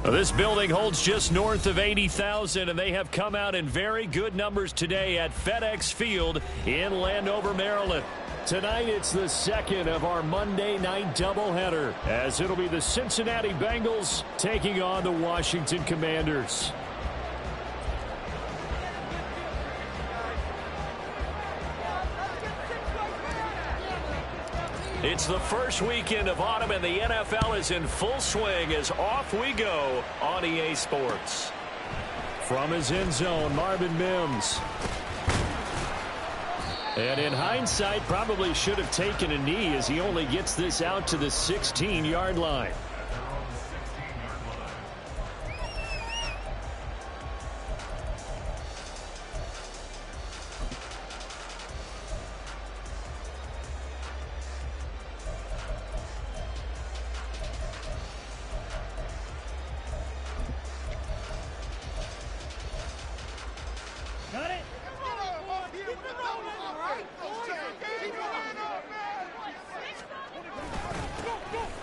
This building holds just north of 80,000, and they have come out in very good numbers today at FedEx Field in Landover, Maryland. Tonight, it's the second of our Monday night doubleheader, as it'll be the Cincinnati Bengals taking on the Washington Commanders. It's the first weekend of autumn, and the NFL is in full swing as off we go on EA Sports. From his end zone, Marvin Mims. And in hindsight, probably should have taken a knee as he only gets this out to the 16-yard line.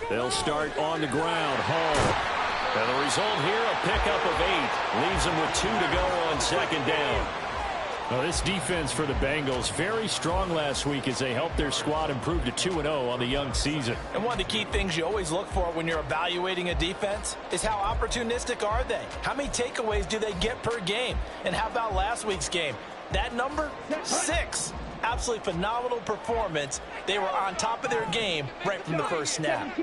They'll start on the ground. Hall. And the result here, a pickup of 8. Leaves them with 2 to go on second down. Now, this defense for the Bengals, very strong last week as they helped their squad improve to 2-0 on the young season. And one of the key things you always look for when you're evaluating a defense is how opportunistic are they? How many takeaways do they get per game? And how about last week's game? That number? 6. Absolutely phenomenal performance. They were on top of their game right from the first snap.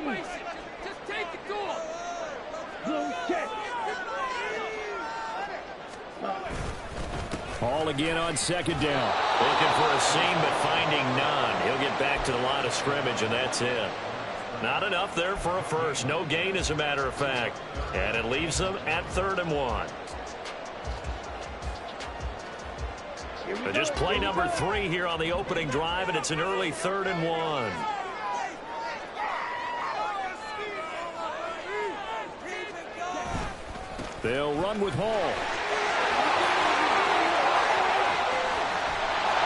Hall again on second down. Looking for a seam, but finding none. He'll get back to the line of scrimmage, and that's it. Not enough there for a first. No gain, as a matter of fact. And it leaves them at 3rd and 1. But just play number 3 here on the opening drive, and it's an early 3rd and 1. They'll run with Hall.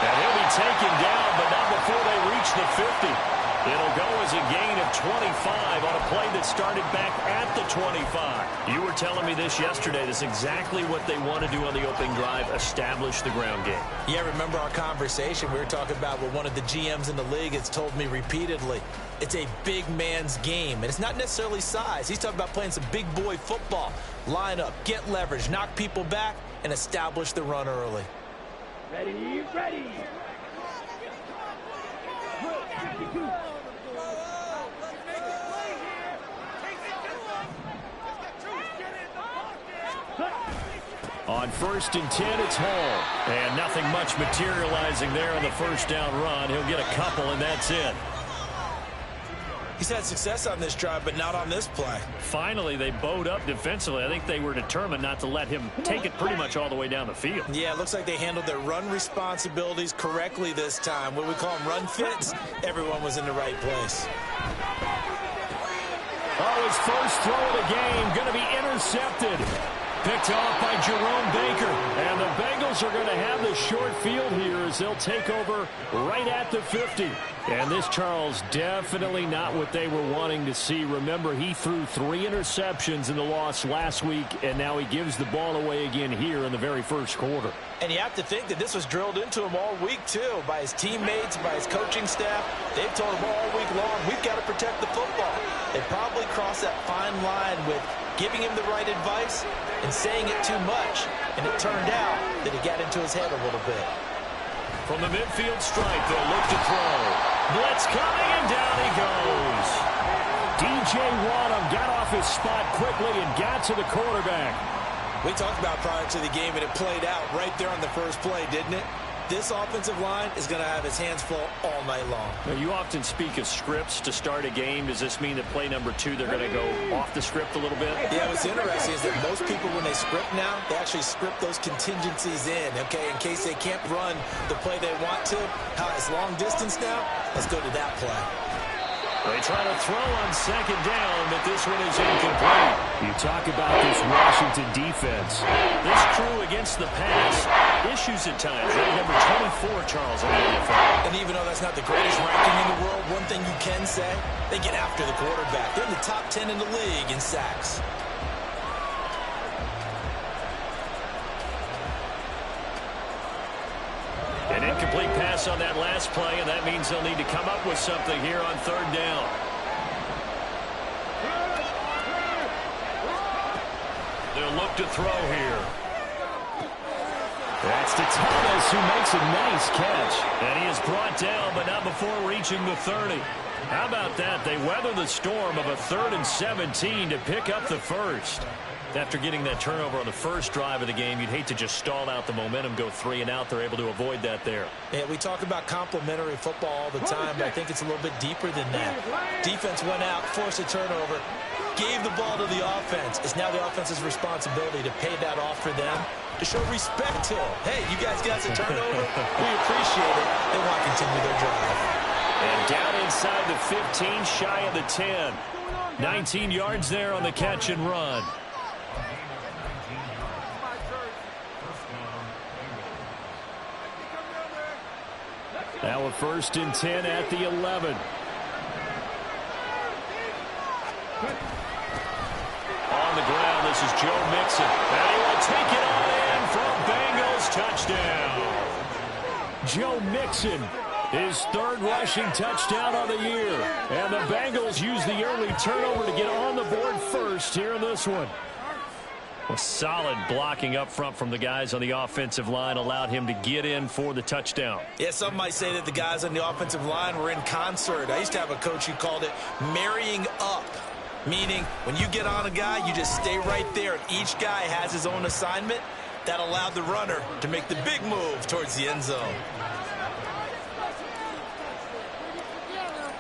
And he'll be taken down, but not before they reach the 50. It'll go as a gain of 25 on a play that started back at the 25. You were telling me this yesterday. This is exactly what they want to do on the opening drive, establish the ground game. Yeah, remember our conversation we were talking about what one of the GMs in the league has told me repeatedly. It's a big man's game, and it's not necessarily size. He's talking about playing some big boy football. Line up, get leverage, knock people back, and establish the run early. Ready, ready. On 1st and 10, it's Hall. And nothing much materializing there on the first down run. He'll get a couple, and that's it. He's had success on this drive, but not on this play. Finally, they bowed up defensively. I think they were determined not to let him take it pretty much all the way down the field. Yeah, it looks like they handled their run responsibilities correctly this time. What we call them run fits, everyone was in the right place. Oh, his first throw of the game going to be intercepted. Picked off by Jerome Baker. And the Bengals are going to have the short field here as they'll take over right at the 50. And this, Charles, definitely not what they were wanting to see. Remember, he threw 3 interceptions in the loss last week, and now he gives the ball away again here in the very first quarter. And you have to think that this was drilled into him all week, too, by his teammates, by his coaching staff. They've told him all week long, we've got to protect the football. They probably crossed that fine line with giving him the right advice and saying it too much. And it turned out that he got into his head a little bit. From the midfield stripe, they'll look to throw. Blitz coming, and down he goes. DJ Wadham got off his spot quickly and got to the quarterback. We talked about prior to the game, and it played out right there on the first play, didn't it? This offensive line is going to have his hands full all night long. Now, you often speak of scripts to start a game. Does this mean that play number 2, they're going to go off the script a little bit? Yeah, what's interesting is that most people, when they script now, they actually script those contingencies in, okay, in case they can't run the play they want to. It's long distance now. Let's go to that play. They try to throw on second down, but this one is incomplete. You talk about this Washington defense. This crew against the pass, issues at times. Rated number 24, Charles, on the NFL. And even though that's not the greatest ranking in the world, one thing you can say, they get after the quarterback. They're in the top 10 in the league in sacks. Incomplete pass on that last play, and that means they'll need to come up with something here on third down. They'll look to throw here. That's to Thomas, who makes a nice catch. And he is brought down, but not before reaching the 30. How about that? They weather the storm of a 3rd and 17 to pick up the first. After getting that turnover on the first drive of the game, you'd hate to just stall out the momentum, go 3 and out. They're able to avoid that there. Yeah, we talk about complementary football all the time, but I think it's a little bit deeper than that. Defense went out, forced a turnover, gave the ball to the offense. It's now the offense's responsibility to pay that off for them, to show respect to them. Hey, you guys got some turnover? We appreciate it. They want to continue their drive. And down inside the 15, shy of the 10. 19 yards there on the catch and run. Now a 1st and 10 at the 11. On the ground, this is Joe Mixon. And he will take it all in from Bengals touchdown. Joe Mixon, his 3rd rushing touchdown of the year. And the Bengals use the early turnover to get on the board first here in this one. A solid blocking up front from the guys on the offensive line allowed him to get in for the touchdown. Yeah, some might say that the guys on the offensive line were in concert. I used to have a coach who called it marrying up, meaning when you get on a guy, you just stay right there. And each guy has his own assignment. That allowed the runner to make the big move towards the end zone.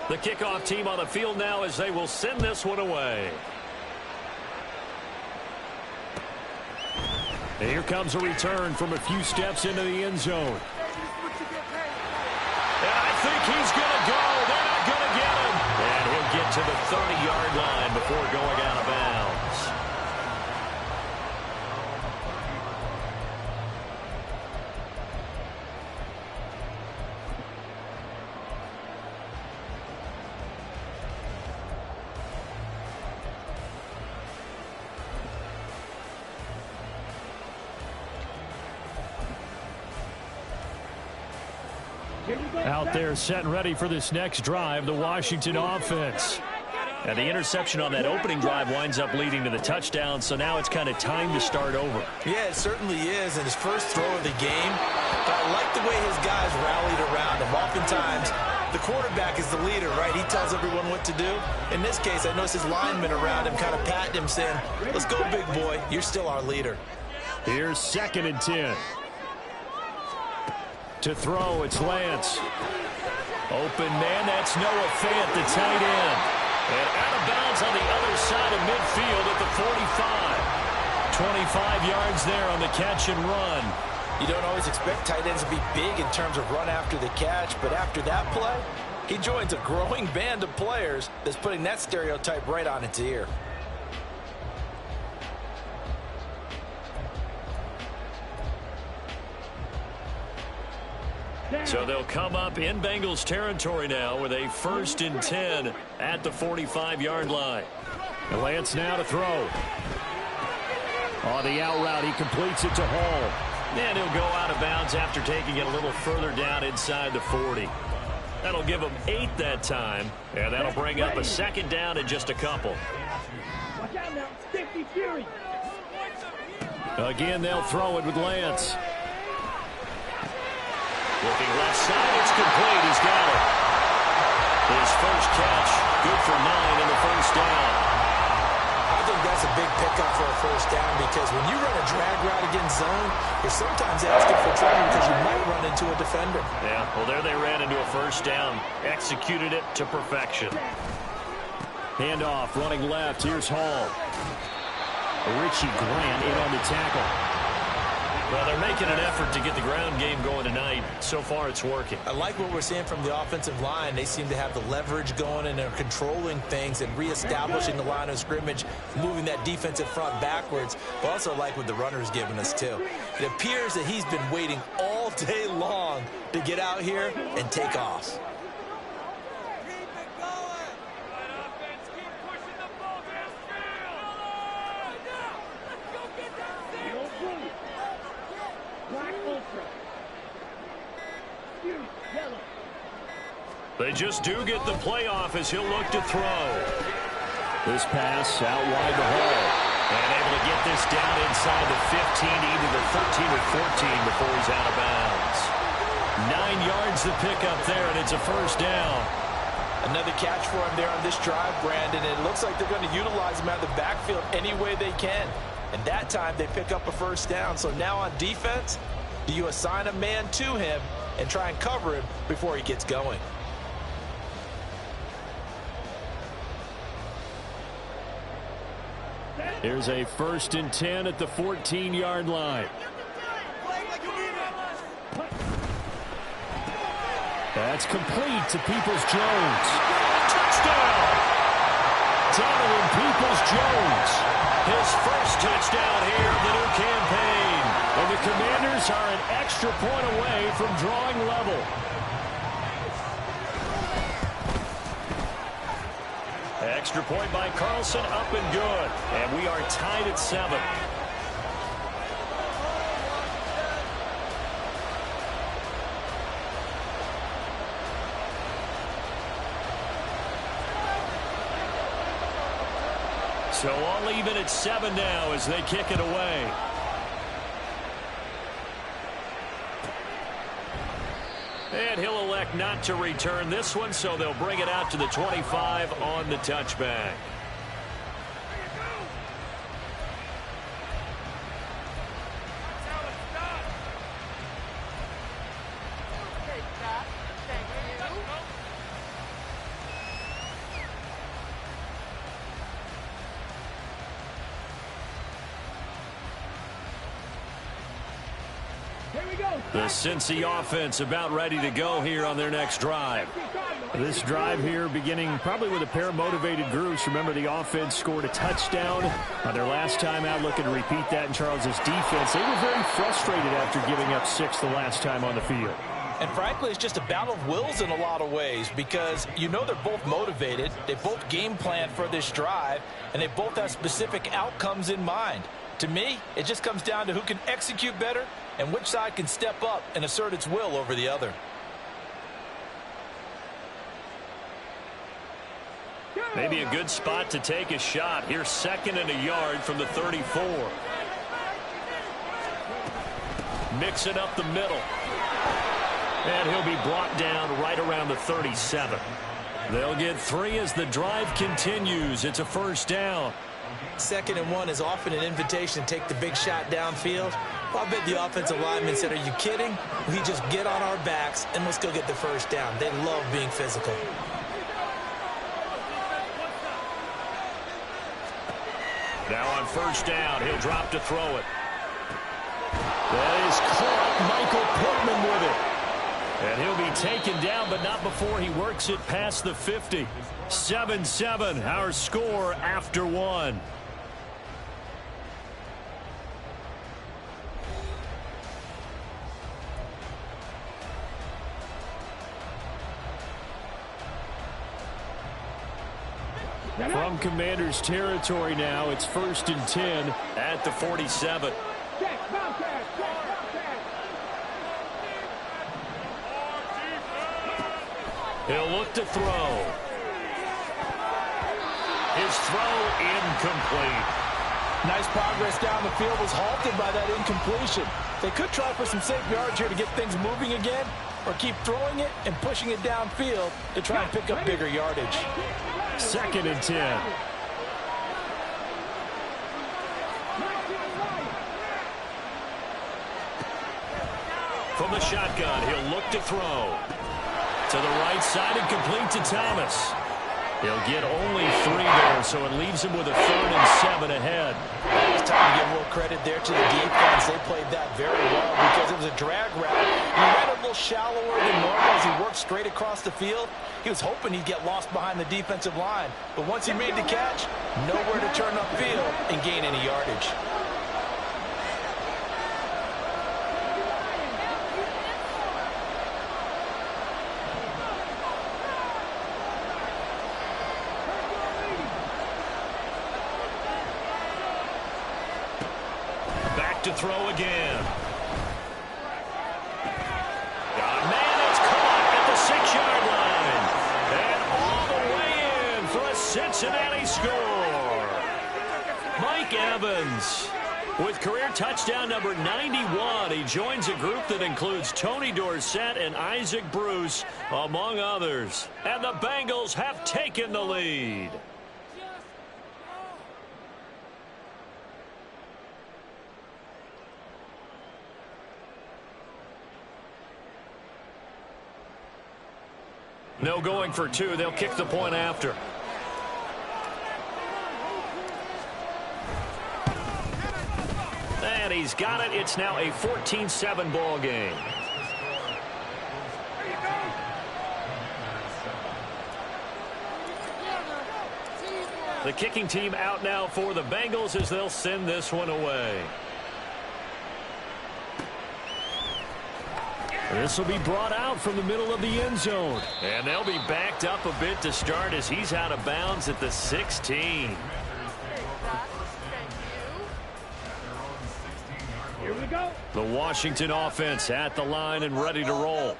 The kickoff team on the field now as they will send this one away. Here comes a return from a few steps into the end zone. And I think he's going to go. They're not going to get him. And he'll get to the 30-yard line before going out of bounds. Out there set and ready for this next drive, the Washington offense. And the interception on that opening drive winds up leading to the touchdown, so now it's kind of time to start over. Yeah, it certainly is, and his first throw of the game. But I like the way his guys rallied around him. Oftentimes, the quarterback is the leader, right? He tells everyone what to do. In this case, I noticed his linemen around him kind of patting him, saying, let's go, big boy. You're still our leader. Here's 2nd and 10. To throw, it's Lance. Open man, that's Noah Fant, the tight end. And out of bounds on the other side of midfield at the 45. 25 yards there on the catch and run. You don't always expect tight ends to be big in terms of run after the catch, but after that play, he joins a growing band of players that's putting that stereotype right on its ear. So they'll come up in Bengals territory now with a 1st and 10 at the 45-yard line. And Lance now to throw. On the out route, he completes it to Hall. And he'll go out of bounds after taking it a little further down inside the 40. That'll give him 8 that time, and that'll bring up a 2nd down in just a couple. Watch out now, Sticky Fury. Again, they'll throw it with Lance. Looking left side, it's complete. He's got it. His first catch, good for 9 in the first down. I think that's a big pickup for a first down because when you run a drag route against zone, you're sometimes asking for trouble because you might run into a defender. Yeah, well, there they ran into a first down. Executed it to perfection. Handoff, running left. Here's Hall. Richie Grant in on the tackle. Well, they're making an effort to get the ground game going tonight. So far, it's working. I like what we're seeing from the offensive line. They seem to have the leverage going and they're controlling things and reestablishing the line of scrimmage, moving that defensive front backwards. But also like what the runner's giving us, too. It appears that he's been waiting all day long to get out here and take off. They just do get the playoff as he'll look to throw. This pass out wide the hole. And able to get this down inside the 15, either the 13 or 14 before he's out of bounds. 9 yards to pick up there, and it's a first down. Another catch for him there on this drive, Brandon. It looks like they're going to utilize him out of the backfield any way they can. And that time they pick up a first down. So now on defense, do you assign a man to him and try and cover him before he gets going? Here's a 1st and 10 at the 14-yard line. That's complete to Peoples-Jones. Touchdown! Donovan Peoples-Jones. His first touchdown here of the new campaign. And the Commanders are an extra point away from drawing level. Extra point by Carlson, up and good. And we are tied at 7. So all even at 7 now as they kick it away. And he'll elect not to return this one, so they'll bring it out to the 25 on the touchback. The Cincy offense about ready to go here on their next drive. This drive here beginning probably with a pair of motivated groups. Remember, the offense scored a touchdown on their last time out, looking to repeat that in Charles's defense. They were very frustrated after giving up 6 the last time on the field. And frankly, it's just a battle of wills in a lot of ways because you know they're both motivated. They both game plan for this drive, and they both have specific outcomes in mind. To me, it just comes down to who can execute better and which side can step up and assert its will over the other. Maybe a good spot to take a shot. Here's 2nd and a yard from the 34. Mix it up the middle. And he'll be brought down right around the 37. They'll get 3 as the drive continues. It's a first down. 2nd and 1 is often an invitation to take the big shot downfield. Well, I bet the offensive lineman said, are you kidding? We just get on our backs and let's go get the first down. They love being physical. Now on first down, he'll drop to throw it. That is caught. Michael Pittman with it. And he'll be taken down, but not before he works it past the 50. 7-7, our score after 1. From Commanders territory now, it's 1st and 10 at the 47. He'll look to throw. His throw incomplete. Nice progress down the field was halted by that incompletion. They could try for some safe yards here to get things moving again, or keep throwing it and pushing it downfield to try and pick up bigger yardage. 2nd and 10. From the shotgun, he'll look to throw. To the right side and complete to Thomas. He'll get only 3 there, so it leaves him with a 3rd and 7 ahead. It's time to give a little credit there to the defense. They played that very well because it was a drag route. He ran a little shallower than normal as he worked straight across the field. He was hoping he'd get lost behind the defensive line. But once he made the catch, nowhere to turn upfield and gain any yardage. To throw again. Man, it's caught at the 6-yard line. Cincinnati score. Mike Evans with career touchdown number 91. He joins a group that includes Tony Dorsett and Isaac Bruce, among others. And the Bengals have taken the lead. No going for two. They'll kick the point after. And he's got it. It's now a 14-7 ball game. The kicking team out now for the Bengals as they'll send this one away. This will be brought out from the middle of the end zone. And they'll be backed up a bit to start as he's out of bounds at the 16. Here we go. The Washington offense at the line and ready to roll.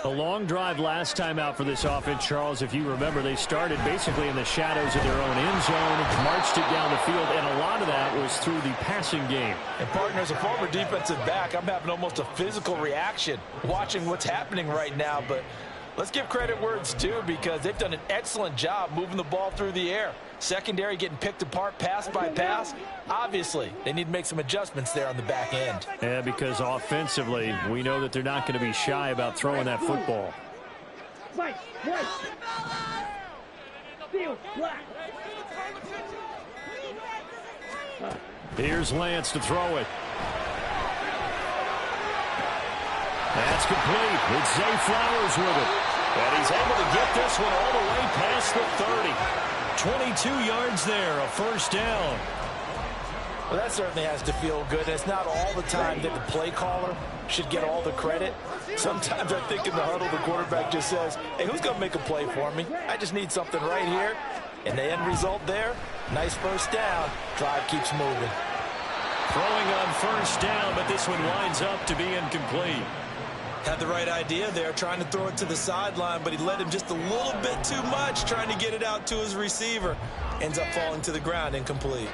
A long drive last time out for this offense, Charles. If you remember, they started basically in the shadows of their own end zone, marched it down the field, and a lot of that was through the passing game. And, partner, as a former defensive back, I'm having almost a physical reaction watching what's happening right now. But let's give credit where it's due because they've done an excellent job moving the ball through the air. Secondary getting picked apart pass by pass. Obviously, they need to make some adjustments there on the back end. Yeah, because offensively, we know that they're not going to be shy about throwing that football. White. Field, black. Here's Lance to throw it. That's complete. It's Zay Flowers with it. And he's able to get this one all the way past the 30. 22 yards there, a first down. Well, that certainly has to feel good. And it's not all the time that the play caller should get all the credit. Sometimes I think in the huddle, the quarterback just says, hey, who's going to make a play for me? I just need something right here. And the end result there, nice first down. Drive keeps moving. Throwing on first down, but this one winds up to be incomplete. Had the right idea there, trying to throw it to the sideline, but he led him just a little bit too much, trying to get it out to his receiver. Ends up falling to the ground, incomplete.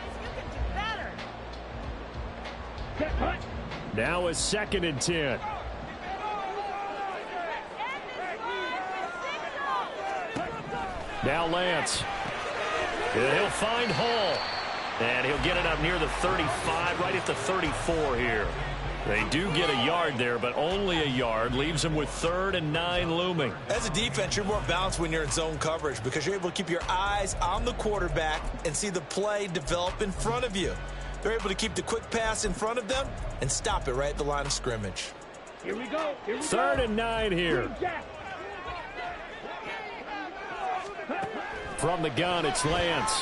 Now a 2nd and 10. Now Lance. And he'll find Hall. And he'll get it up near the 35, right at the 34 here. They do get a yard there, but only a yard. Leaves them with 3rd and 9 looming. As a defense, you're more balanced when you're in zone coverage because you're able to keep your eyes on the quarterback and see the play develop in front of you. They're able to keep the quick pass in front of them and stop it right at the line of scrimmage. Here we go. 3rd and 9 here. From the gun, it's Lance.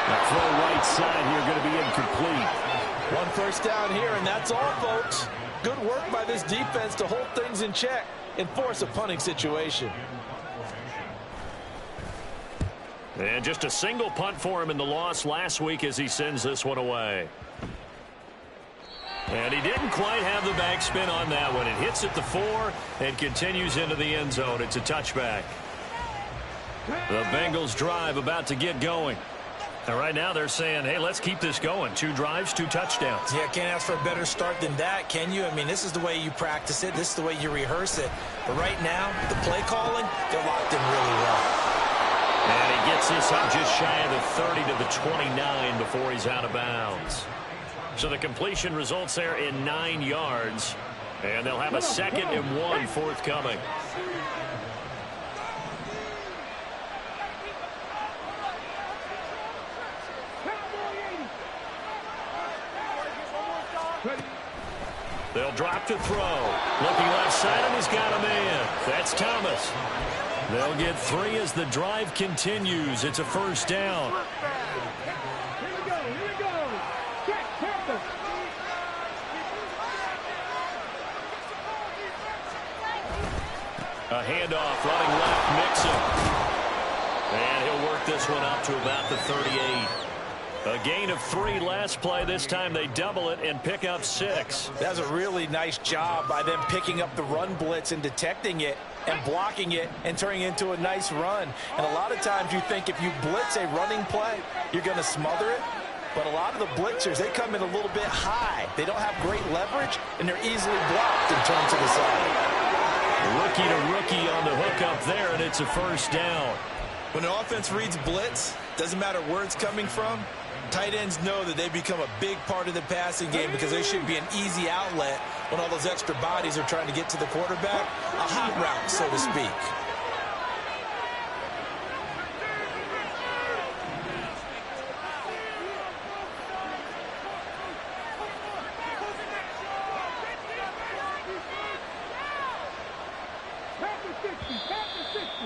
The throw right side here going to be incomplete. One first down here, and that's all, folks. Good work by this defense to hold things in check and force a punting situation. And just a single punt for him in the loss last week as he sends this one away. And he didn't quite have the backspin on that one. It hits at the 4 and continues into the end zone. It's a touchback. The Bengals drive about to get going. And right now they're saying, hey, let's keep this going. 2 drives, 2 touchdowns. Yeah, can't ask for a better start than that, can you? I mean, this is the way you practice it. This is the way you rehearse it. But right now, the play calling, they're locked in really well. And he gets this up just shy of the 30 to the 29 before he's out of bounds. So the completion results there in 9 yards. And they'll have a 2nd and 1 forthcoming. They'll drop to throw. Looking left side, and he's got a man. That's Thomas. They'll get 3 as the drive continues. It's a first down. Here we go. Check, Panther. A handoff, running left, Mixon. And he'll work this one up to about the 38. A gain of 3 last play. This time they double it and pick up 6. That's a really nice job by them picking up the run blitz and detecting it and blocking it and turning it into a nice run. And a lot of times you think if you blitz a running play, you're going to smother it. But a lot of the blitzers, they come in a little bit high. They don't have great leverage, and they're easily blocked and turned to the side. Rookie to rookie on the hook up there, and it's a first down. When an offense reads blitz, doesn't matter where it's coming from, tight ends know that they become a big part of the passing game because they should be an easy outlet when all those extra bodies are trying to get to the quarterback. A hot route, so to speak.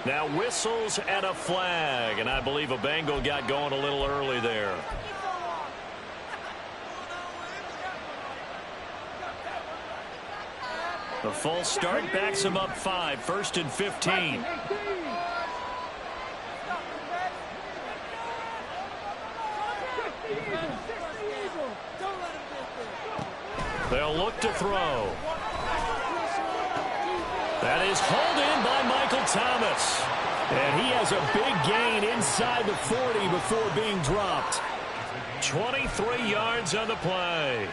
Now whistles and a flag, and I believe a Bengal got going a little early there. The full start backs him up 5, 1st and 15. They'll look to throw. That is hauled in by Michael Thomas. And he has a big gain inside the 40 before being dropped. 23 yards on the play.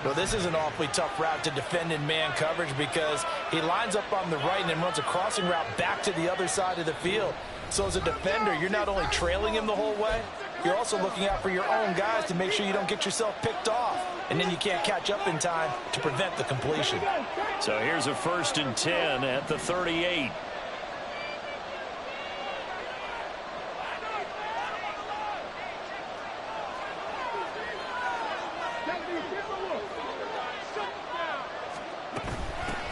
Well, this is an awfully tough route to defend in man coverage because he lines up on the right and then runs a crossing route back to the other side of the field. So as a defender, you're not only trailing him the whole way, you're also looking out for your own guys to make sure you don't get yourself picked off. And then you can't catch up in time to prevent the completion. So here's a 1st and 10 at the 38.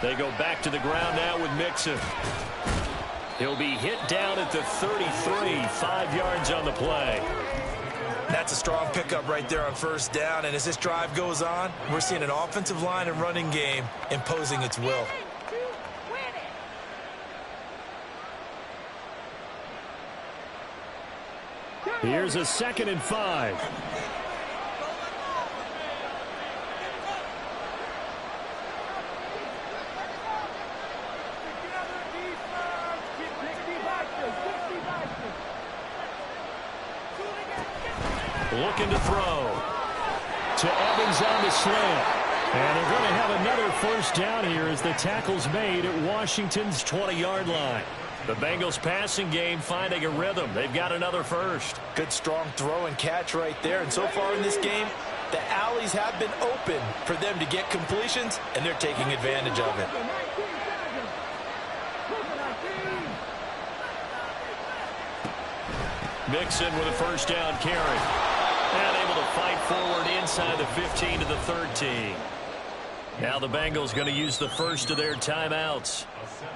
They go back to the ground now with Mixon. He'll be hit down at the 33, 5 yards on the play. That's a strong pickup right there on 1st down. And as this drive goes on, we're seeing an offensive line and running game imposing its will. Here's a 2nd and 5. Looking to throw. To Evans on the slant. And they're going to have another 1st down here as the tackle's made at Washington's 20-yard line. The Bengals passing game finding a rhythm. They've got another 1st. Good strong throw and catch right there. And so far in this game, the alleys have been open for them to get completions, and they're taking advantage of it. Mixon with a 1st down carry. And able to fight forward inside the 15 to the 13. Now the Bengals going to use the first of their timeouts,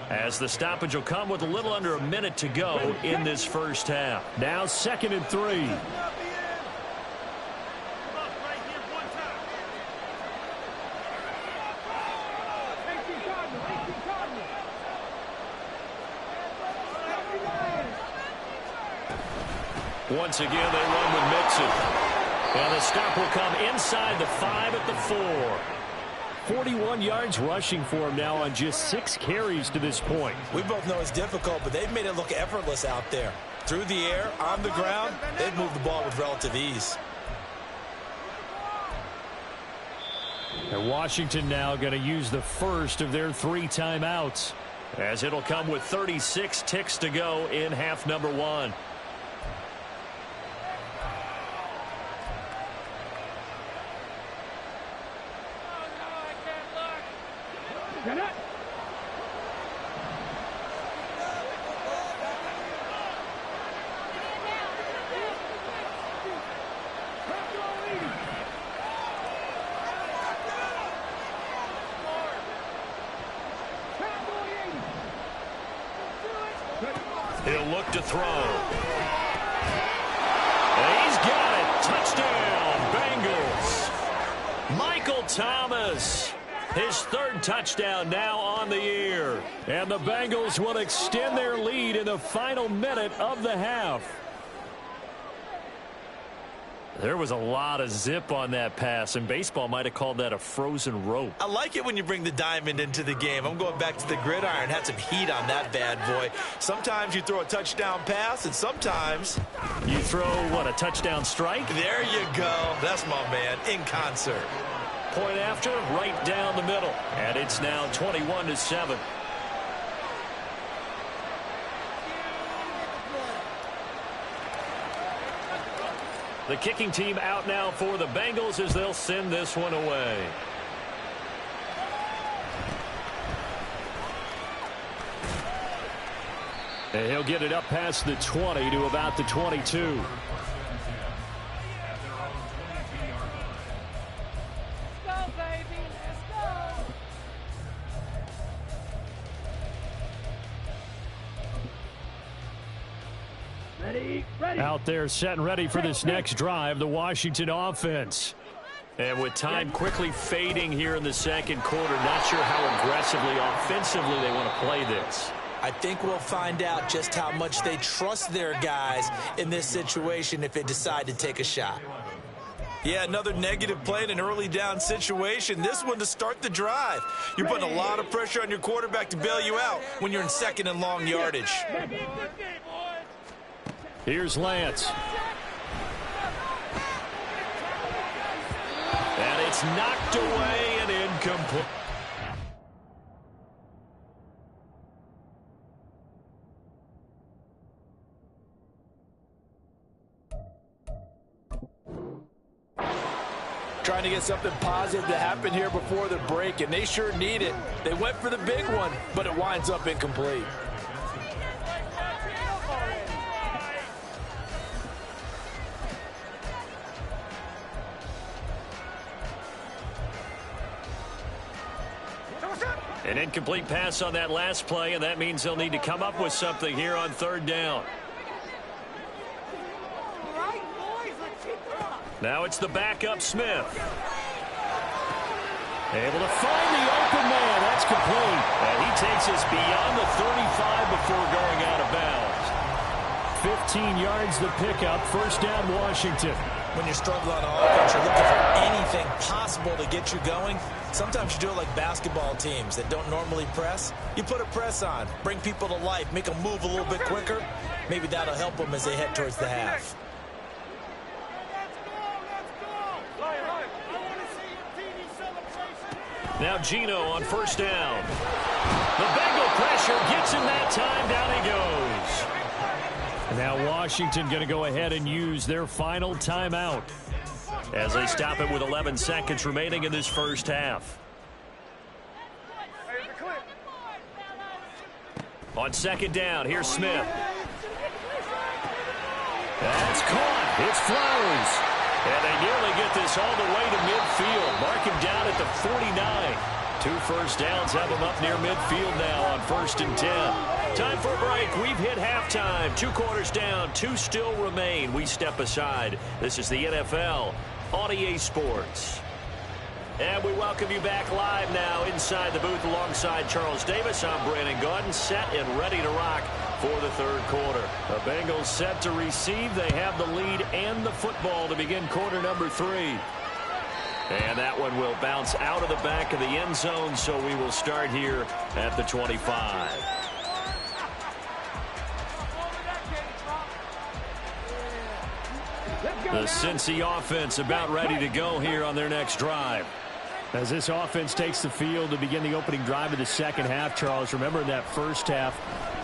as the stoppage will come with a little under a minute to go in this first half. Now 2nd and 3. Once again, they run with Mixon. And the stop will come inside the 5 at the 4. 41 yards rushing for him now on just 6 carries to this point. We both know it's difficult, but they've made it look effortless out there. Through the air, on the ground, they've moved the ball with relative ease. And Washington now going to use the first of their 3 timeouts, as it'll come with 36 ticks to go in half number 1. He'll look to throw. And he's got it. Touchdown, Bengals. Michael Thomas, his 3rd touchdown now on the year. And the Bengals will extend their lead in the final minute of the half. There was a lot of zip on that pass, and baseball might have called that a frozen rope. I like it when you bring the diamond into the game. I'm going back to the gridiron. Had some heat on that bad boy. Sometimes you throw a touchdown pass, and sometimes you throw, what, a touchdown strike? There you go. That's my man, in concert. Point after, right down the middle. And it's now 21-7. The kicking team out now for the Bengals as they'll send this one away. And he'll get it up past the 20 to about the 22. Out there set and ready for this next drive, the Washington offense. And with time quickly fading here in the second quarter, not sure how aggressively, offensively they want to play this. I think we'll find out just how much they trust their guys in this situation if they decide to take a shot. Yeah, another negative play in an early down situation. This one to start the drive. You're putting a lot of pressure on your quarterback to bail you out when you're in second and long yardage. Here's Lance. And it's knocked away and incomplete. Trying to get something positive to happen here before the break, and they sure need it. They went for the big one, but it winds up incomplete. An incomplete pass on that last play, and that means they'll need to come up with something here on third down. Now it's the backup, Smith. Able to find the open man. That's complete. And he takes us beyond the 35 before going out of bounds. 15 yards the pickup. First down, Washington. When you're struggling on offense, you're looking for anything possible to get you going. Sometimes you do it like basketball teams that don't normally press. You put a press on, bring people to life, make them move a little bit quicker. Maybe that'll help them as they head towards the half. Now Gino on first down. The Bengal pressure gets him that time. Down he goes. And now Washington going to go ahead and use their final timeout as they stop it with 11 seconds remaining in this first half. On second down, here's Smith. That's caught. It's Flowers. And they nearly get this all the way to midfield. Mark him down at the 49. 2 first downs have him up near midfield now on 1st and 10. Time for a break. We've hit halftime. 2 quarters down. 2 still remain. We step aside. This is the NFL on EA Sports. And we welcome you back live now inside the booth alongside Charles Davis. I'm Brandon Gaudin, set and ready to rock for the third quarter. The Bengals set to receive. They have the lead and the football to begin quarter number 3. And that one will bounce out of the back of the end zone, so we will start here at the 25. The Cincy offense about ready to go here on their next drive. As this offense takes the field to begin the opening drive of the second half, Charles, remember in that first half,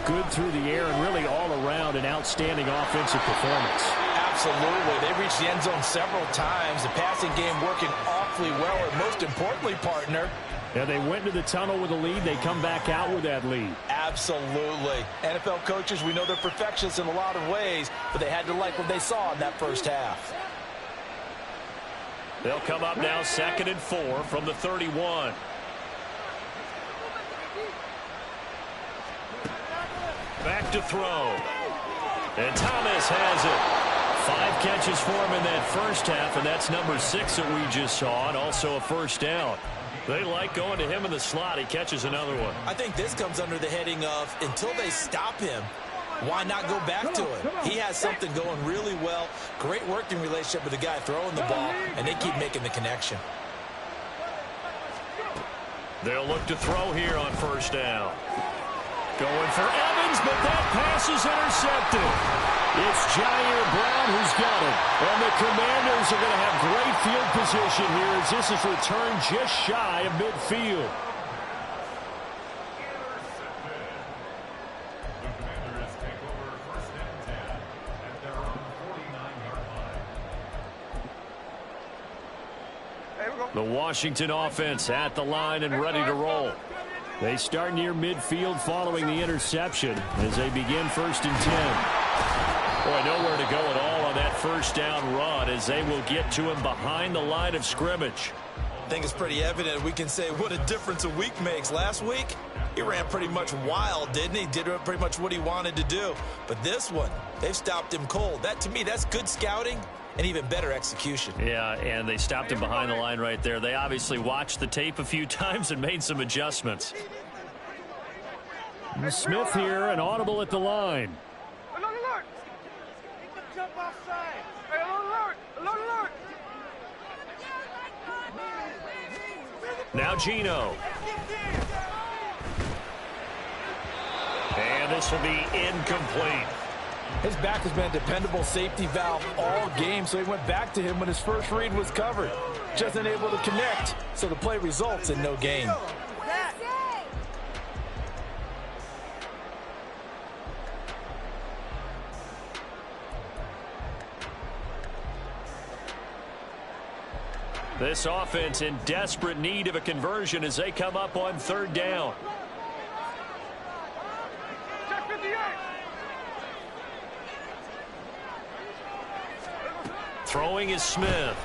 good through the air and really all around an outstanding offensive performance. Absolutely. They reached the end zone several times. The passing game working awfully well, and most importantly, partner, yeah, they went to the tunnel with a lead. They come back out with that lead. Absolutely. NFL coaches, we know they're perfectionists in a lot of ways, but they had to like what they saw in that first half. They'll come up now 2nd and 4 from the 31. Back to throw. And Thomas has it. 5 catches for him in that first half, and that's number 6 that we just saw, and also a first down. They like going to him in the slot. He catches another one. I think this comes under the heading of until they stop him, Why not go back to it? He has something going really well. Great working relationship with the guy throwing the ball, and they keep making the connection. They'll look to throw here on first down. Going for Evans, but that pass is intercepted. It's Jair Brown who's got it. And the Commanders are going to have great field position here as this is returned just shy of midfield. The Washington offense at the line and ready to roll. They start near midfield following the interception as they begin 1st and 10. Boy, nowhere to go at all on that first down run as they will get to him behind the line of scrimmage. I think it's pretty evident. We can say what a difference a week makes. Last week, he ran pretty much wild, didn't he? Did pretty much what he wanted to do. But this one, they've stopped him cold. That, to me, that's good scouting and even better execution. Yeah, and they stopped him behind the line right there. They obviously watched the tape a few times and made some adjustments. Smith here, an audible at the line. Now Geno. And this will be incomplete. His back has been a dependable safety valve all game, so he went back to him when his first read was covered. Just unable to connect, so the play results in no gain. This offense in desperate need of a conversion as they come up on 3rd down. Throwing is Smith.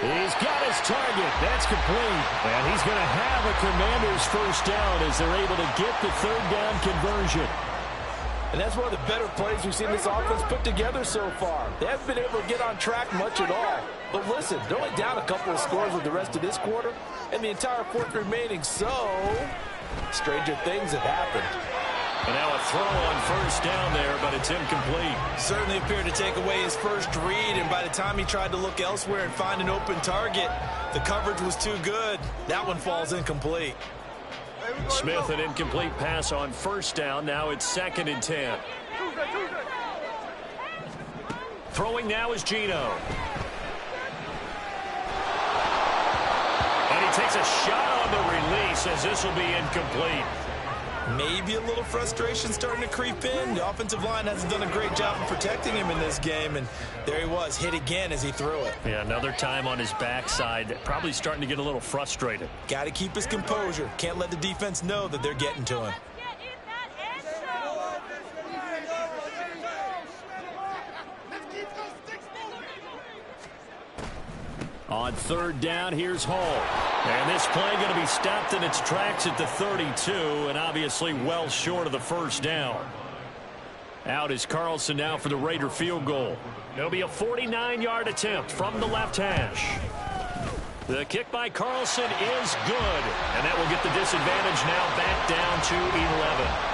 He's got his target. That's complete. And he's going to have a Commanders first down as they're able to get the 3rd down conversion. And that's one of the better plays we've seen this offense put together so far. They haven't been able to get on track much at all. But listen, they're only down a couple of scores with the rest of this quarter and the entire 4th remaining. So, stranger things have happened. And now a throw on first down there, but it's incomplete. Certainly appeared to take away his first read, and by the time he tried to look elsewhere and find an open target, the coverage was too good. That one falls incomplete. Smith, an incomplete pass on first down. Now it's 2nd and 10. Throwing now is Geno. And he takes a shot on the release as this will be incomplete. Maybe a little frustration starting to creep in. The offensive line hasn't done a great job of protecting him in this game, and there he was, hit again as he threw it. Yeah, another time on his backside, probably starting to get a little frustrated. Got to keep his composure. Can't let the defense know that they're getting to him. On 3rd down, here's Hall. And this play going to be stopped in its tracks at the 32, and obviously well short of the first down. Out is Carlson now for the Raider field goal. It'll be a 49-yard attempt from the left hash. The kick by Carlson is good, and that will get the disadvantage now back down to 11.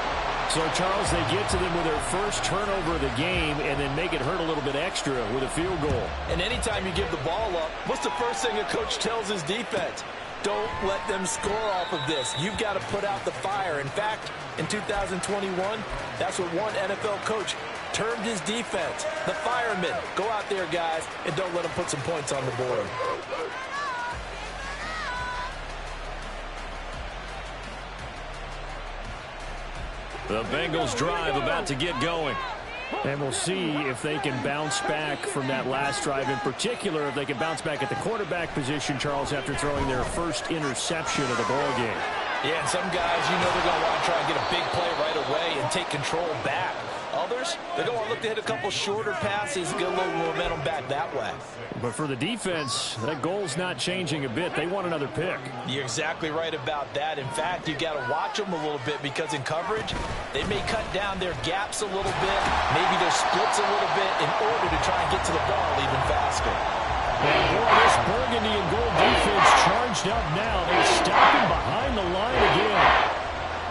So, Charles, they get to them with their first turnover of the game and then make it hurt a little bit extra with a field goal. And anytime you give the ball up, what's the first thing a coach tells his defense? Don't let them score off of this. You've got to put out the fire. In fact, in 2021, that's what one NFL coach termed his defense. The firemen. Go out there, guys, and don't let them put some points on the board. The Bengals drive about to get going. And we'll see if they can bounce back from that last drive. In particular, if they can bounce back at the quarterback position, Charles, after throwing their first interception of the ball game. Yeah, and some guys, you know they're going to want to try and get a big play right away and take control back. Others, they're going to look to hit a couple shorter passes and get a little momentum back that way. But for the defense, that goal's not changing a bit. They want another pick. You're exactly right about that. In fact, you've got to watch them a little bit because in coverage, they may cut down their gaps a little bit, maybe their splits a little bit in order to try and get to the ball even faster. And boy, this burgundy and gold defense charged up now. They stop him behind the line again.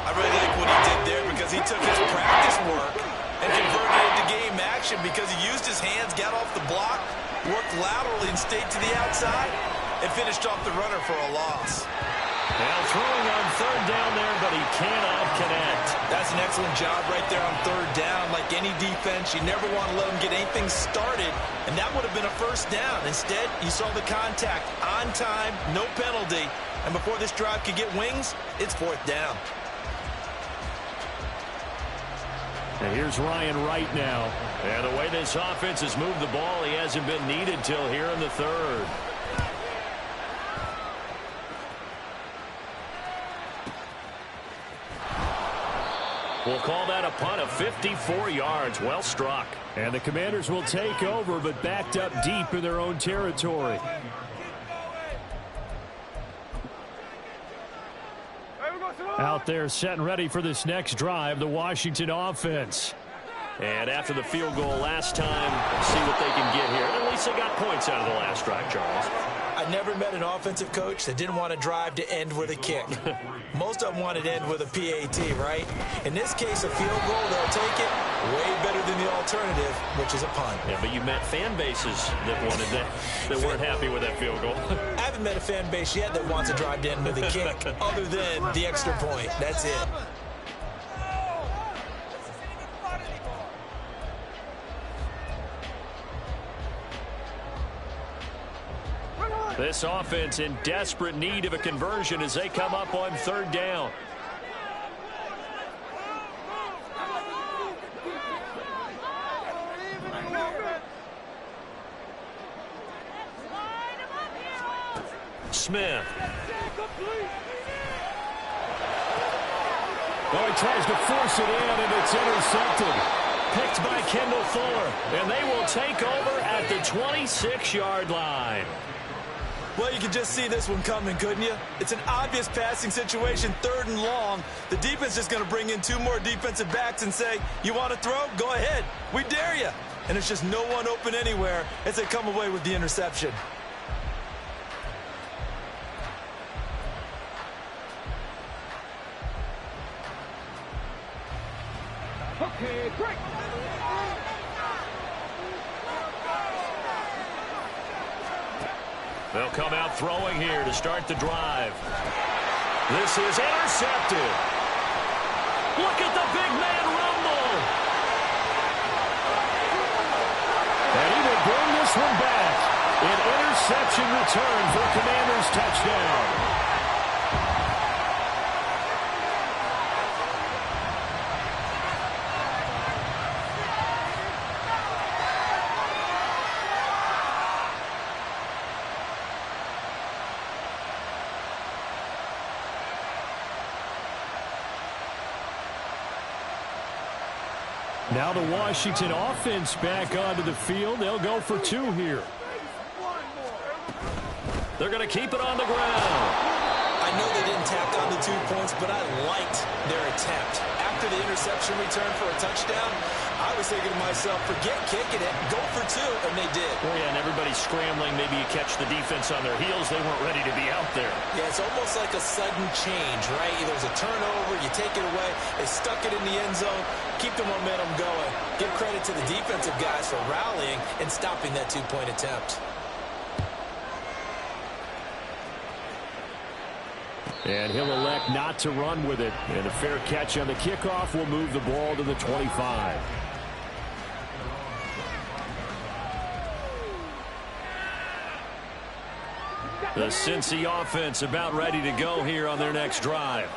I really like what he did there because he took his practice work and converted it to game action because he used his hands, got off the block, worked laterally and stayed to the outside, and finished off the runner for a loss. Now throwing on third down there, but he cannot connect. That's an excellent job right there on third down. Like any defense, you never want to let them get anything started, and that would have been a first down. Instead, you saw the contact on time, no penalty, and before this drive could get wings, it's fourth down. And here's Ryan Wright now. And the way this offense has moved the ball, he hasn't been needed till here in the third. We'll call that a punt of 54 yards. Well struck. And the Commanders will take over, but backed up deep in their own territory. Out there set and ready for this next drive, the Washington offense. And after the field goal last time, see what they can get here. At least they got points out of the last drive, Charles. I never met an offensive coach that didn't want to drive to end with a kick. Most of them wanted to end with a PAT, right? In this case, a field goal, they'll take it way better than the alternative, which is a punt. Yeah, but you met fan bases that wanted that weren't happy with that field goal. I haven't met a fan base yet that wants to drive to end with a kick other than the extra point. That's it. This offense in desperate need of a conversion as they come up on third down. Smith. Oh, he tries to force it in, and it's intercepted. Picked by Kendall Fuller, and they will take over at the 26-yard line. Well, you can just see this one coming, couldn't you? It's an obvious passing situation, third and long. The defense is going to bring in two more defensive backs and say, you want to throw? Go ahead. We dare you. And it's just no one open anywhere as they come away with the interception. Okay, great. They'll come out throwing here to start the drive. This is intercepted. Look at the big man rumble. And he will bring this one back. An interception return for Commanders touchdown. Now the Washington offense back onto the field. They'll go for two here. They're going to keep it on the ground. I know they didn't tack on the 2 points, but I liked their attempt. After the interception return for a touchdown, I was thinking to myself, forget kicking it, go for two, and they did. Well, yeah, and everybody's scrambling. Maybe you catch the defense on their heels. They weren't ready to be out there. Yeah, it's almost like a sudden change, right? There's a turnover, you take it away, they stuck it in the end zone, keep the momentum going. Give credit to the defensive guys for rallying and stopping that 2-point attempt. And he'll elect not to run with it. And a fair catch on the kickoff will move the ball to the 25. The Cincy offense about ready to go here on their next drive.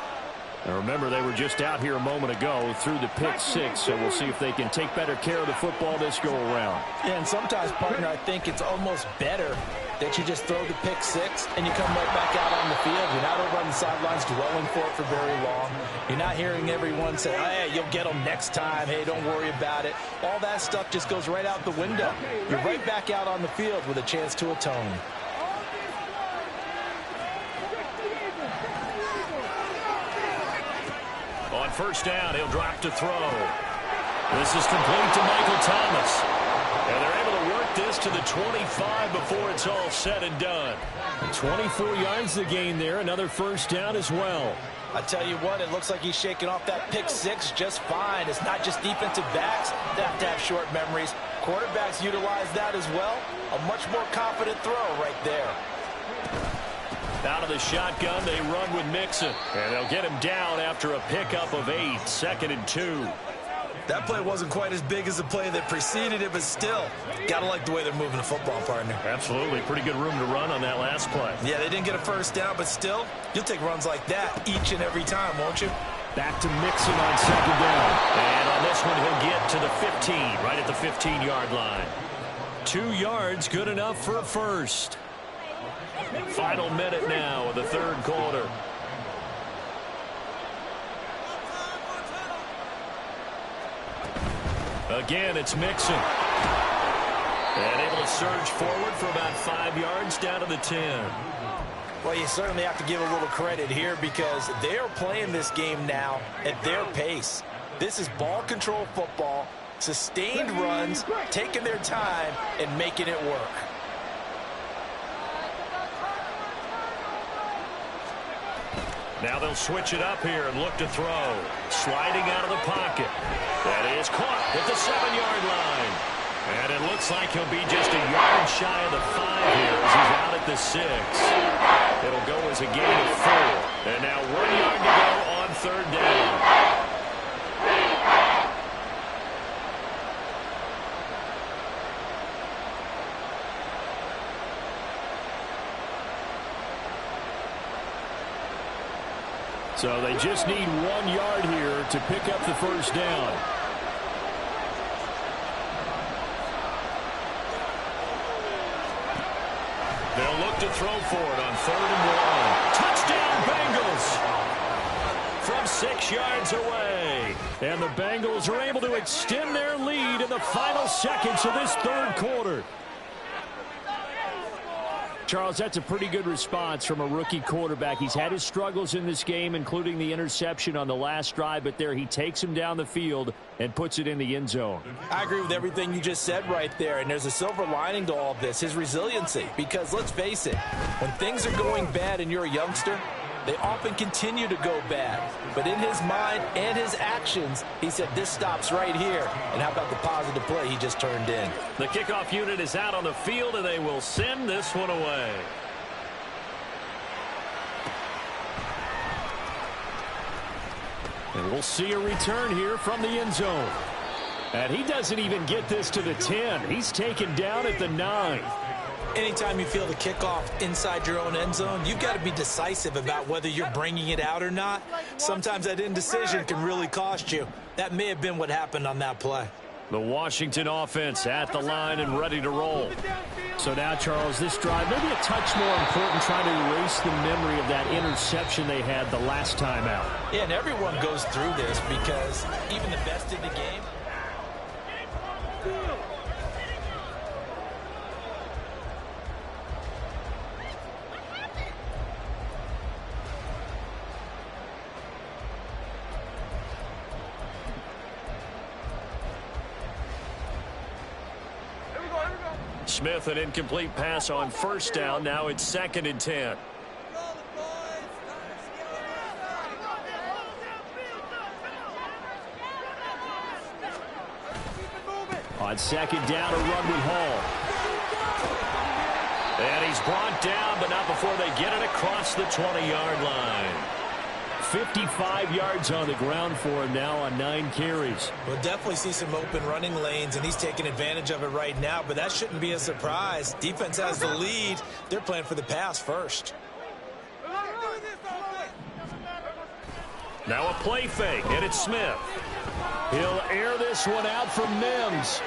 Now remember, they were just out here a moment ago through the pick six, so we'll see if they can take better care of the football this go around. Yeah, and sometimes, partner, I think it's almost better that you just throw the pick six and you come right back out on the field. You're not over on the sidelines dwelling for it for very long. You're not hearing everyone say, hey, you'll get them next time. Hey, don't worry about it. All that stuff just goes right out the window. You're right back out on the field with a chance to atone. On first down, he'll drop to throw. This is complete to Michael Thomas. And they're able to work this to the 25 before it's all said and done. 24 yards to gain there. Another first down as well. I tell you what, it looks like he's shaking off that pick six just fine. It's not just defensive backs that have to have short memories. Quarterbacks utilize that as well. A much more confident throw right there. Out of the shotgun, they run with Mixon. And they'll get him down after a pickup of 8, 2nd and 2. That play wasn't quite as big as the play that preceded it, but still, gotta like the way they're moving the football, partner. Absolutely. Pretty good room to run on that last play. Yeah, they didn't get a first down, but still, you'll take runs like that each and every time, won't you? Back to Mixon on 2nd down. And on this one, he'll get to the 15, right at the 15-yard line. 2 yards, good enough for a first. Final minute now of the 3rd quarter. Again, it's Mixon. And able to surge forward for about 5 yards down to the 10. Well, you certainly have to give a little credit here because they are playing this game now at their pace. This is ball control football, sustained runs, taking their time, and making it work. Now they'll switch it up here and look to throw. Sliding out of the pocket. That is caught at the 7-yard line. And it looks like he'll be just a yard shy of the 5 here as he's out at the 6. It'll go as a gain of 4. And now 1 yard to go on 3rd down. So they just need 1 yard here to pick up the first down. They'll look to throw for it on 3rd and 1. Touchdown, Bengals! From 6 yards away. And the Bengals are able to extend their lead in the final seconds of this 3rd quarter. Charles, that's a pretty good response from a rookie quarterback. He's had his struggles in this game, including the interception on the last drive, but there he takes him down the field and puts it in the end zone. I agree with everything you just said right there, and there's a silver lining to all of this, his resiliency. Because let's face it, when things are going bad and you're a youngster, they often continue to go bad. But in his mind and his actions, he said, this stops right here. And how about the positive play he just turned in? The kickoff unit is out on the field, and they will send this one away. And we'll see a return here from the end zone. And he doesn't even get this to the 10. He's taken down at the 9. Anytime you feel the kickoff inside your own end zone, you've got to be decisive about whether you're bringing it out or not. Sometimes that indecision can really cost you. That may have been what happened on that play. The Washington offense at the line and ready to roll. So now, Charles, this drive maybe a touch more important, trying to erase the memory of that interception they had the last time out. Yeah, and everyone goes through this because even the best in the game. Smith, an incomplete pass on 1st down. Now it's 2nd and 10. On 2nd down, a run with Hall. And he's brought down, but not before they get it across the 20-yard line. 55 yards on the ground for him now on 9 carries. We'll definitely see some open running lanes, and he's taking advantage of it right now, but that shouldn't be a surprise. Defense has the lead. They're playing for the pass first. Now a play fake, and it's Smith. He'll air this one out from Mims.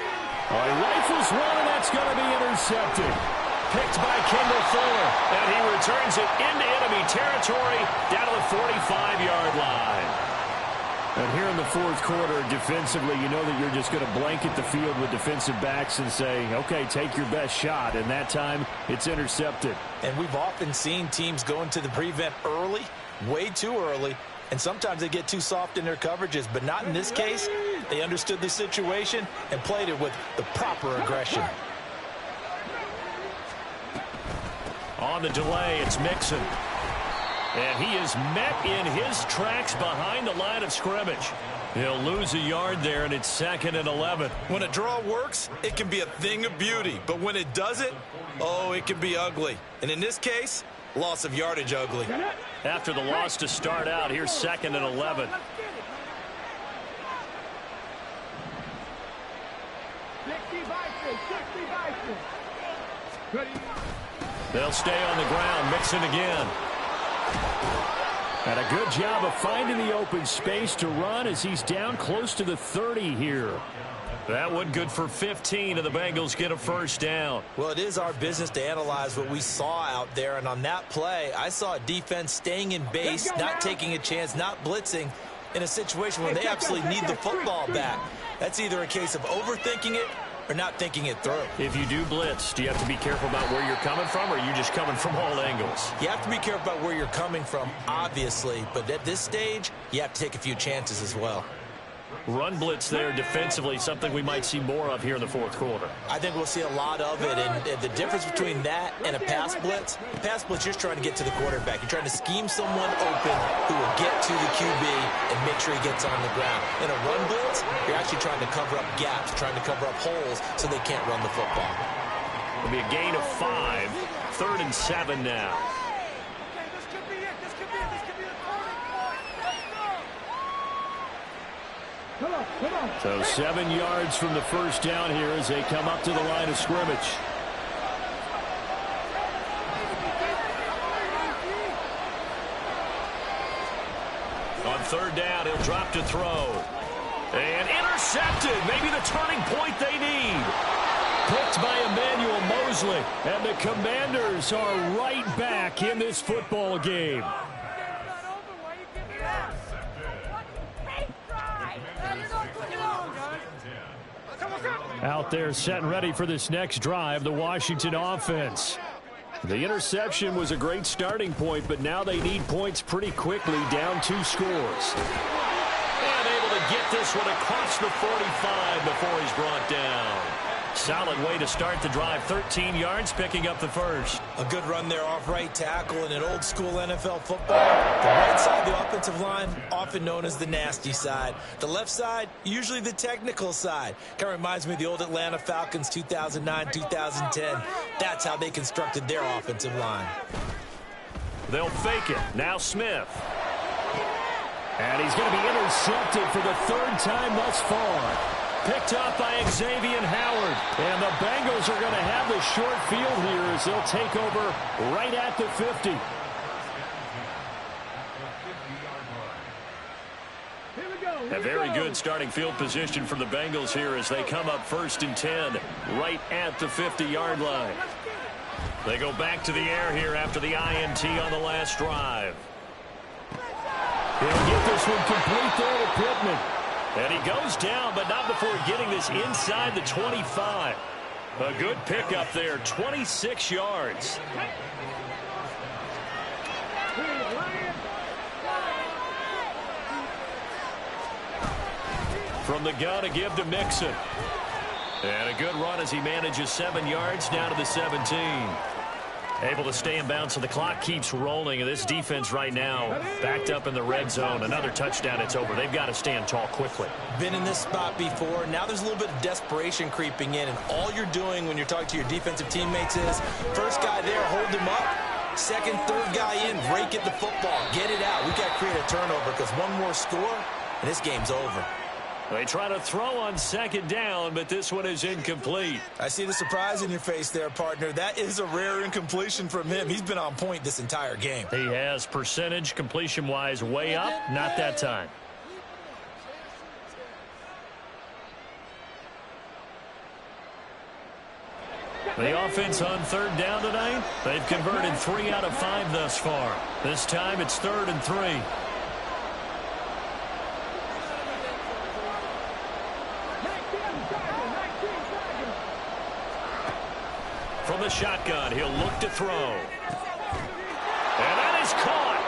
Rifles one, and that's going to be intercepted. Picked by Kendall Fuller, and he returns it into enemy territory down to the 45-yard line. And here in the 4th quarter, defensively, you know that you're just going to blanket the field with defensive backs and say, okay, take your best shot. And that time, it's intercepted. And we've often seen teams go into the prevent early, way too early, and sometimes they get too soft in their coverages. But not in this case. They understood the situation and played it with the proper aggression. On the delay, it's Mixon. And he is met in his tracks behind the line of scrimmage. He'll lose a yard there, and it's 2nd and 11. When a draw works, it can be a thing of beauty. But when it doesn't, oh, it can be ugly. And in this case, loss of yardage ugly. After the loss to start out, here's 2nd and 11. They'll stay on the ground, mixing again. And a good job of finding the open space to run as he's down close to the 30 here. That one good for 15, and the Bengals get a first down. Well, it is our business to analyze what we saw out there, and on that play, I saw a defense staying in base, not taking a chance, not blitzing in a situation where they absolutely need the football back. That's either a case of overthinking it or not thinking it through. If you do blitz, do you have to be careful about where you're coming from, or are you just coming from all angles? You have to be careful about where you're coming from, obviously, but at this stage, you have to take a few chances as well. Run blitz there defensively, something we might see more of here in the fourth quarter. I think we'll see a lot of it, and the difference between that and a pass blitz, you're trying to get to the quarterback. You're trying to scheme someone open who will get to the QB and make sure he gets on the ground. In a run blitz, you're actually trying to cover up gaps, trying to cover up holes so they can't run the football. It'll be a gain of 5, 3rd and 7 now. So 7 yards from the first down here as they come up to the line of scrimmage. On 3rd down, he'll drop to throw. And intercepted. Maybe the turning point they need. Picked by Emmanuel Mosley. And the Commanders are right back in this football game. Out there set and ready for this next drive, the Washington offense. The interception was a great starting point, but now they need points pretty quickly, down 2 scores. And able to get this one across the 45 before he's brought down. Solid way to start the drive, 13 yards, picking up the first. A good run there off right tackle in an old school NFL football. The right side of the offensive line, often known as the nasty side. The left side, usually the technical side. Kind of reminds me of the old Atlanta Falcons 2009-2010. That's how they constructed their offensive line. They'll fake it. Now Smith. And he's going to be intercepted for the 3rd time thus far. Picked off by Xavier Howard. And the Bengals are going to have the short field here as they'll take over right at the 50. A very good starting field position for the Bengals here as they come up 1st and 10 right at the 50-yard line. They go back to the air here after the INT on the last drive. He'll get this one complete there to Pittman. And he goes down, but not before getting this inside the 25. A good pickup there, 26 yards. From the gun, a give to Mixon. And a good run as he manages 7 yards down to the 17. Able to stay in bounds, so the clock keeps rolling. And this defense right now backed up in the red zone. Another touchdown, it's over. They've got to stand tall quickly. Been in this spot before. Now there's a little bit of desperation creeping in. And all you're doing when you're talking to your defensive teammates is, first guy there, hold him up. Second, third guy in, break it the football. Get it out. We've got to create a turnover because one more score, and this game's over. They try to throw on 2nd down, but this one is incomplete. I see the surprise in your face there, partner. That is a rare incompletion from him. He's been on point this entire game. He has percentage, completion-wise, way up. Not that time. The offense on 3rd down tonight, they've converted 3 out of 5 thus far. This time it's 3rd and 3. From the shotgun, he'll look to throw. And that is caught.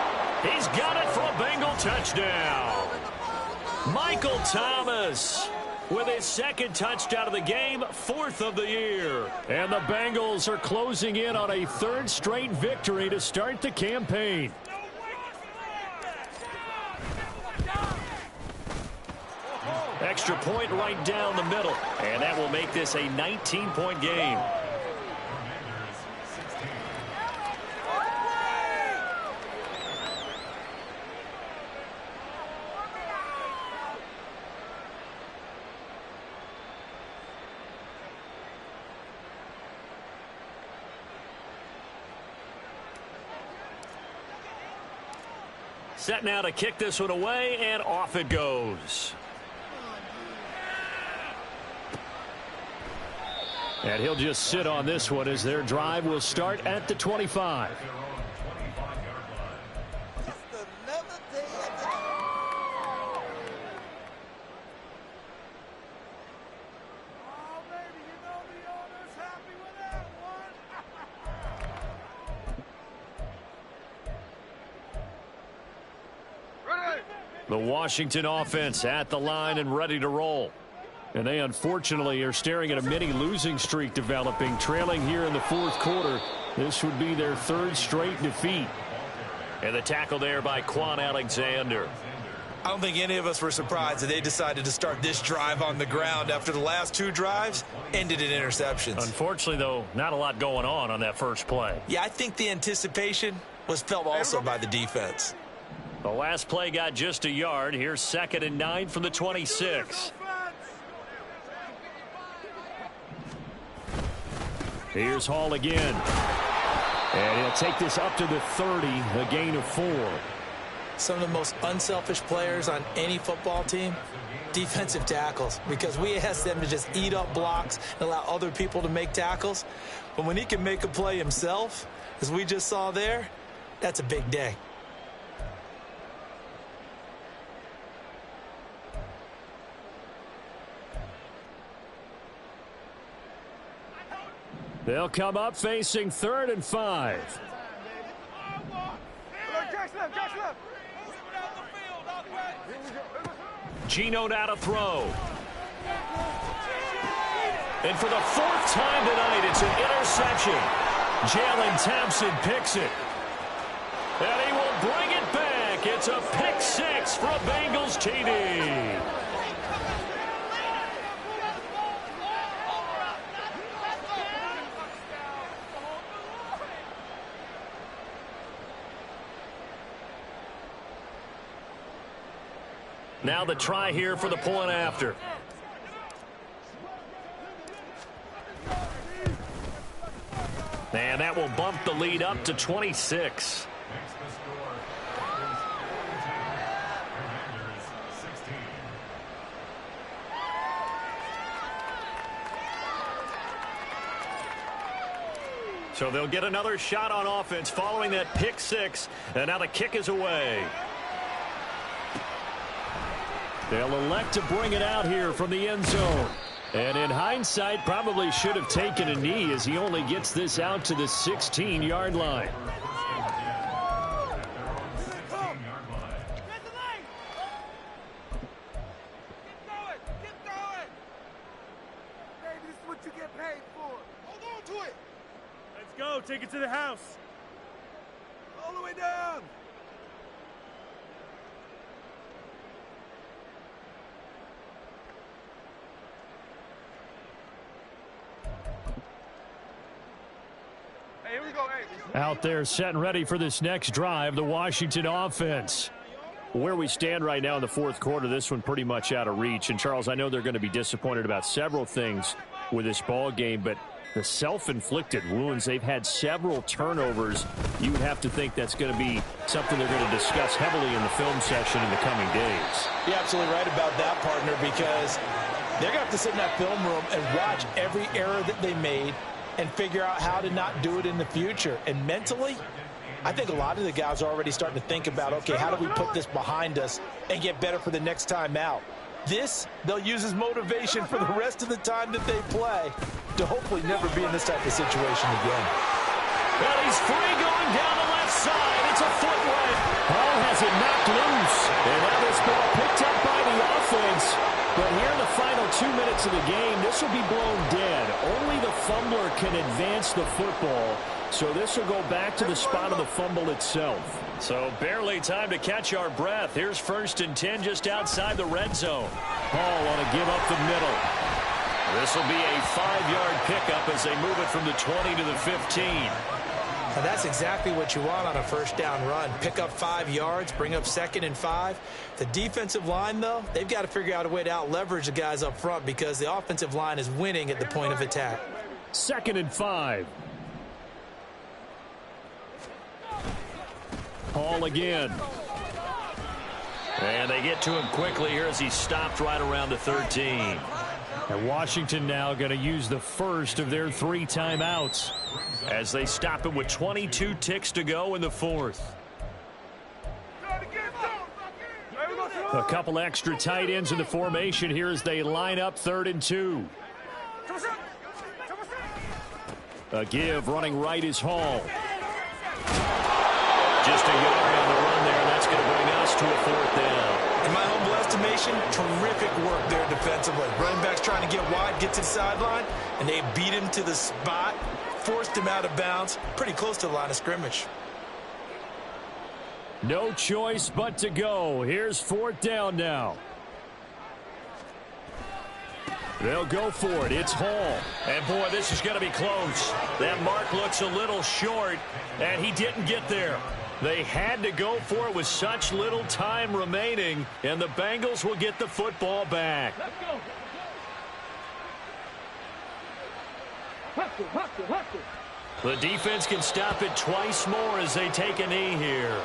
He's got it for a Bengal touchdown. Michael Thomas with his 2nd touchdown of the game, 4th of the year. And the Bengals are closing in on a 3rd straight victory to start the campaign. Extra point right down the middle. And that will make this a 19-point game. Set now to kick this one away, and off it goes. And he'll just sit on this one as their drive will start at the 25. The Washington offense at the line and ready to roll. And they unfortunately are staring at a mini losing streak developing, trailing here in the fourth quarter. This would be their third straight defeat. And the tackle there by Quan Alexander. I don't think any of us were surprised that they decided to start this drive on the ground after the last two drives ended in interceptions. Unfortunately, though, not a lot going on that first play. Yeah, I think the anticipation was felt also by the defense. The last play got just a yard. Here's 2nd and 9 from the 26. Here's Hall again. And he'll take this up to the 30, a gain of 4. Some of the most unselfish players on any football team, defensive tackles, because we ask them to just eat up blocks and allow other people to make tackles. But when he can make a play himself, as we just saw there, that's a big day. They'll come up facing 3rd and 5. Geno now to throw. And for the 4th time tonight, it's an interception. Jalen Thompson picks it. And he will bring it back. It's a pick 6 for a Bengals TD. Now the try here for the point after. And that will bump the lead up to 26. So they'll get another shot on offense following that pick 6. And now the kick is away. They'll elect to bring it out here from the end zone. And in hindsight, probably should have taken a knee as he only gets this out to the 16-yard line. Let's go. Take it to the house. All the way down. Out there set and ready for this next drive, the Washington offense. Where we stand right now in the fourth quarter, this one pretty much out of reach. And, Charles, I know they're going to be disappointed about several things with this ball game, but the self-inflicted wounds, they've had several turnovers. You would have to think that's going to be something they're going to discuss heavily in the film session in the coming days. You're absolutely right about that, partner, because they're going to have to sit in that film room and watch every error that they made and figure out how to not do it in the future. And mentally, I think a lot of the guys are already starting to think about, okay, how do we put this behind us and get better for the next time out? This, they'll use as motivation for the rest of the time that they play to hopefully never be in this type of situation again. And he's free going down the left side. It's a foot right. Hall has it knocked loose. And now this ball picked up by the offense. But here in the final 2 minutes of the game, this will be blown dead. Only the fumbler can advance the football. So this will go back to the spot of the fumble itself. So barely time to catch our breath. Here's 1st and 10 just outside the red zone. Hall on a give up the middle. This will be a 5-yard pickup as they move it from the 20 to the 15. Now that's exactly what you want on a first down run. Pick up 5 yards, bring up 2nd and 5. The defensive line, though, they've got to figure out a way to out-leverage the guys up front because the offensive line is winning at the point of attack. 2nd and 5. Hall again. And they get to him quickly here as he stopped right around the 13. And Washington now going to use the first of their 3 timeouts as they stop him with 22 ticks to go in the 4th. A couple extra tight ends in the formation here as they line up 3rd and 2. A give running right is Hall. Just a yard on the run there. That's going to bring us to a 4th down. In my humble estimation, terrific work there defensively. Running back's trying to get wide, get to the sideline, and they beat him to the spot, forced him out of bounds, pretty close to the line of scrimmage. No choice but to go. Here's 4th down now. They'll go for it. It's Hall. And, boy, this is going to be close. That mark looks a little short, and he didn't get there. They had to go for it with such little time remaining, and the Bengals will get the football back. The defense can stop it twice more as they take a knee here.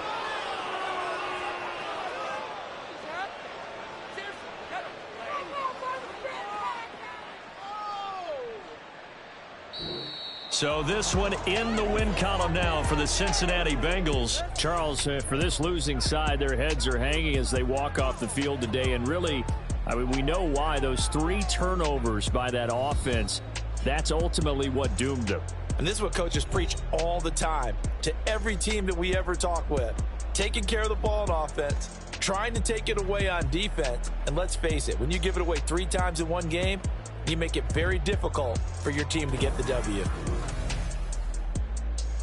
So this one in the win column now for the Cincinnati Bengals. Charles, for this losing side, their heads are hanging as they walk off the field today. And really, I mean, we know why. Those 3 turnovers by that offense, that's ultimately what doomed them. And this is what coaches preach all the time to every team that we ever talk with. Taking care of the ball on offense, trying to take it away on defense. And let's face it, when you give it away 3 times in one game, you make it very difficult for your team to get the W.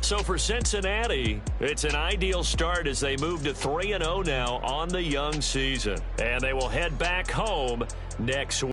So for Cincinnati, it's an ideal start as they move to 3-0 now on the young season. And they will head back home next week.